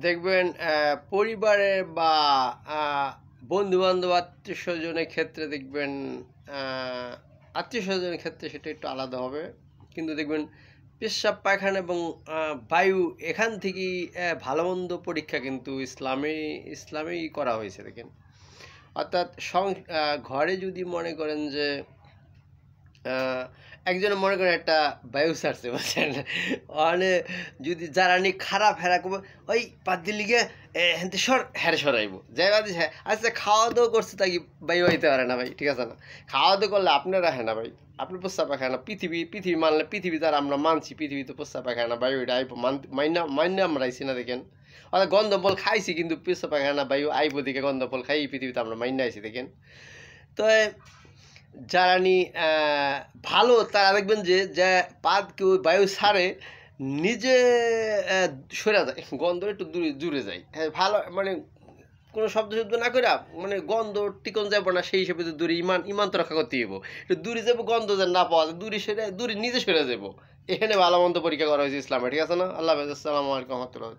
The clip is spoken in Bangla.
দেখবেন পরিবারের বা বন্ধু-বান্ধব, আত্মীয়স্বজনের ক্ষেত্রে দেখবেন আত্মীয়স্বজনের ক্ষেত্রে সেটা একটু আলাদা হবে। কিন্তু দেখবেন পেচ্ছাব, পায়খানা এবং বায়ু এখান থেকেই ভালো-মন্দ পরীক্ষা কিন্তু ইসলামেই করা হয়েছে দেখেন। অর্থাৎ ঘরে যদি মনে করেন যে একজনে মনে করেন একটা বায়ু ছাড়ছে বুঝছেন, মানে যদি জ্বালানি খারাপ হেরা করবো ওই পাত দিলি গিয়ে হেনতে হ্যারে সরাইবো যাই বাদি হ্যাঁ। আচ্ছা, খাওয়া দাওয়া করছে তাই বায়ু হইতে পারে না ভাই, ঠিক আছে না? খাওয়া দাওয়া করলে আপনারা হ্যাঁ না ভাই, আপনি প্রস্তাব পাখায় না। পৃথিবী মানলে পৃথিবী তার আমরা মানছি, পৃথিবী তো প্রস্তাব পাখায় না, বায়ু এটা আইব মাইনা আমরা আইছি না দেখেন। অর্থাৎ গন্ধফল খাইছি কিন্তু প্রস্তাব পাখায় না বায়ু আইব দিকে গন্ধফল খাই পৃথিবীতে আমরা মাইনা আইছি দেখেন। তো জ্বালানি ভালো তারা দেখবেন যে পাত কেউ বায়ু ছাড়ে নিজে সরে যায়, গন্ধ একটু দূরে যায়। হ্যাঁ, ভালো মানে কোনো শব্দ না করে মানে গন্ধ টিকন যাব না, সেই হিসেবে তো দূরে ইমান তো রক্ষা করতে হইব। একটু দূরে যাবো, গন্ধ যেন না পাওয়া যায়, দূরে নিজে সরে যাবো। এখানে ভালো মন্দ পরীক্ষা করা হয়েছে ইসলামে, ঠিক আছে না? আল্লাহ হাফেজ, আসসালামু আলাইকুম রহমতুল্লাহ।